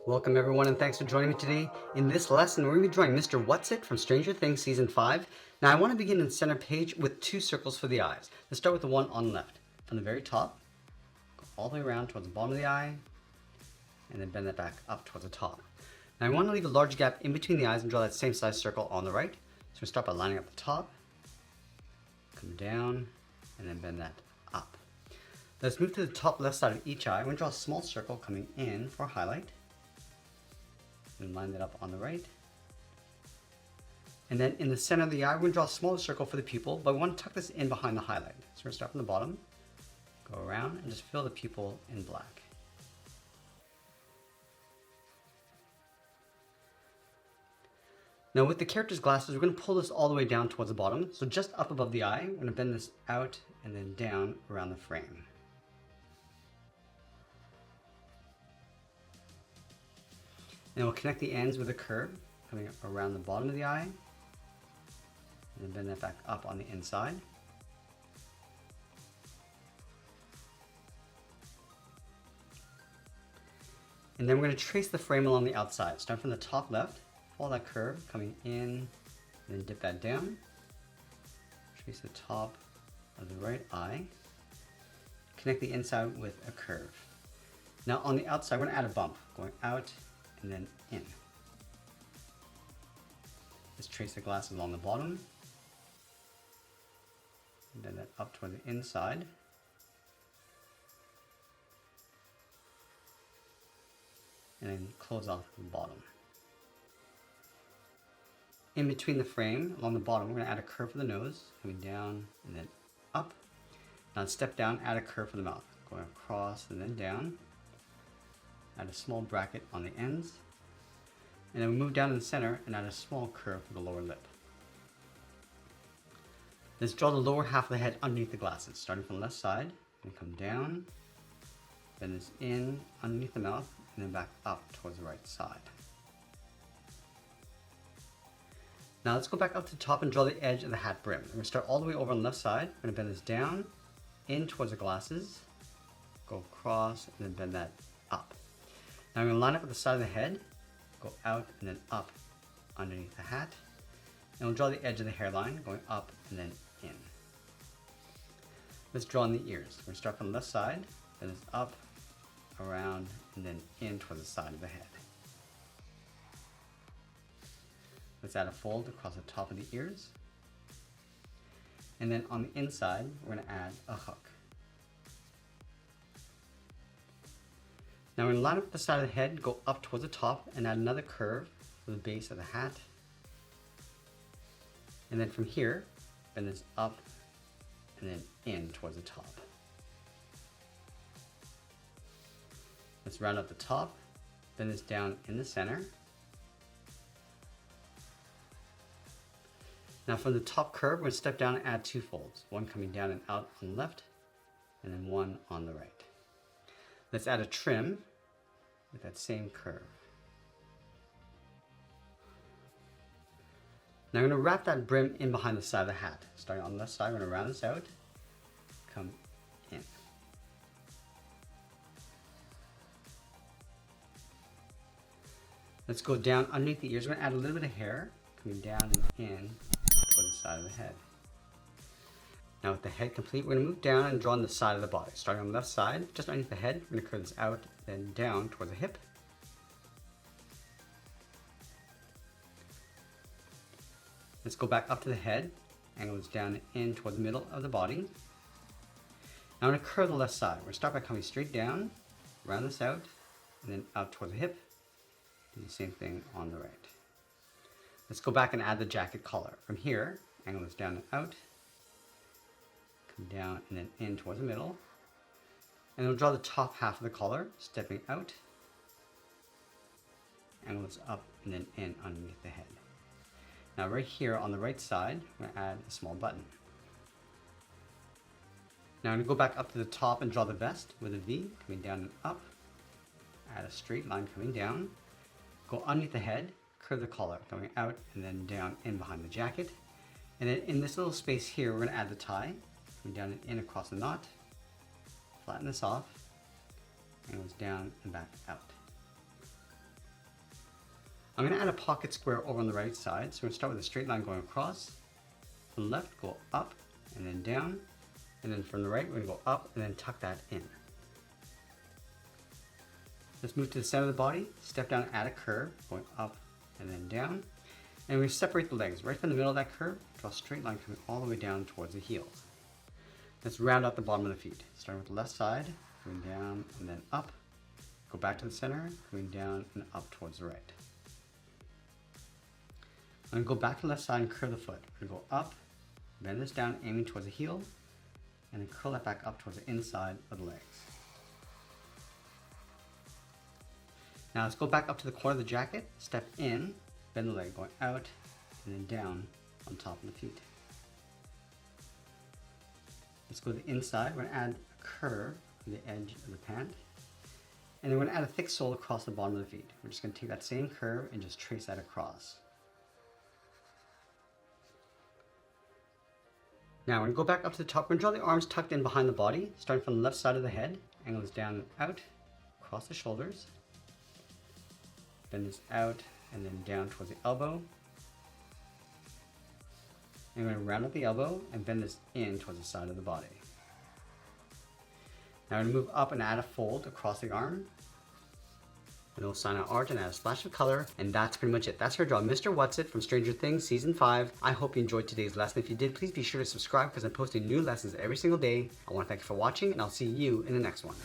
Welcome everyone and thanks for joining me today. In this lesson we're going to be drawing Mr. Whatsit from Stranger Things Season 5. Now I want to begin in the center page with two circles for the eyes. Let's start with the one on the left. From the very top, go all the way around towards the bottom of the eye, and then bend that back up towards the top. Now I want to leave a large gap in between the eyes and draw that same size circle on the right. So we start by lining up the top, come down, and then bend that up. Let's move to the top left side of each eye. I'm going to draw a small circle coming in for highlight. And line that up on the right. And then in the center of the eye, we're going to draw a smaller circle for the pupil, but we want to tuck this in behind the highlight. So we're going to start from the bottom, go around, and just fill the pupil in black. Now with the character's glasses, we're going to pull this all the way down towards the bottom. So just up above the eye, we're going to bend this out and then down around the frame. And we'll connect the ends with a curve coming around the bottom of the eye, and then bend that back up on the inside. And then we're going to trace the frame along the outside. Start from the top left, follow that curve coming in, and then dip that down. Trace the top of the right eye. Connect the inside with a curve. Now on the outside, we're going to add a bump going out and then in. Just trace the glasses along the bottom, and then that up toward the inside. And then close off the bottom. In between the frame, along the bottom, we're going to add a curve for the nose, coming down and then up. Now step down, add a curve for the mouth, going across and then down. Add a small bracket on the ends, and then we move down in the center and add a small curve for the lower lip. Let's draw the lower half of the head underneath the glasses, starting from the left side, and come down, bend this in underneath the mouth, and then back up towards the right side. Now let's go back up to the top and draw the edge of the hat brim. We're going to start all the way over on the left side. We're going to bend this down, in towards the glasses, go across, and then bend that up. Now I'm going to line up at the side of the head, go out and then up underneath the hat, and we'll draw the edge of the hairline going up and then in. Let's draw in the ears. We're going to start from the left side, then it's up, around, and then in towards the side of the head. Let's add a fold across the top of the ears, and then on the inside we're going to add a hook. Now we're going to line up the side of the head, go up towards the top, and add another curve for the base of the hat. And then from here, bend this up and then in towards the top. Let's round up the top, bend this down in the center. Now from the top curve, we're going to step down and add two folds, one coming down and out on the left, and then one on the right. Let's add a trim with that same curve. Now I'm going to wrap that brim in behind the side of the hat. Starting on the left side, we're going to round this out, come in. Let's go down underneath the ears. We're going to add a little bit of hair coming down and in toward the side of the head. Now with the head complete, we're going to move down and draw on the side of the body. Starting on the left side, just underneath the head, we're going to curve this out, then down towards the hip. Let's go back up to the head, angle this down and in towards the middle of the body. Now I'm going to curve the left side. We're going to start by coming straight down, round this out, and then out towards the hip. Do the same thing on the right. Let's go back and add the jacket collar. From here, angle this down and out, down and then in towards the middle, and we'll draw the top half of the collar, stepping out, angle this up and then in underneath the head. Now right here on the right side, I'm going to add a small button. Now I'm going to go back up to the top and draw the vest with a V coming down and up, add a straight line coming down, go underneath the head, curve the collar coming out and then down in behind the jacket, and then in this little space here we're going to add the tie. Down and in across the knot, flatten this off, and goes down and back out. I'm going to add a pocket square over on the right side. So we're going to start with a straight line going across. From the left, go up and then down. And then from the right, we're going to go up and then tuck that in. Let's move to the center of the body, step down, add a curve, going up and then down. And we separate the legs. Right from the middle of that curve, draw a straight line coming all the way down towards the heels. Let's round out the bottom of the feet. Starting with the left side, going down and then up. Go back to the center, going down and up towards the right. I'm going to go back to the left side and curve the foot. We're going to go up, bend this down, aiming towards the heel, and then curl that back up towards the inside of the legs. Now let's go back up to the corner of the jacket, step in, bend the leg, going out and then down on top of the feet. Let's go to the inside. We're going to add a curve to the edge of the pant. And then we're going to add a thick sole across the bottom of the feet. We're just going to take that same curve and just trace that across. Now we're going to go back up to the top. We're going to draw the arms tucked in behind the body, starting from the left side of the head. Angles down and out, across the shoulders. Bend this out and then down towards the elbow. And we're going to round up the elbow and bend this in towards the side of the body. Now we're going to move up and add a fold across the arm. And we'll sign out art and add a splash of color. And that's pretty much it. That's our draw, Mr. Whatsit from Stranger Things Season 5. I hope you enjoyed today's lesson. If you did, please be sure to subscribe because I'm posting new lessons every single day. I want to thank you for watching and I'll see you in the next one.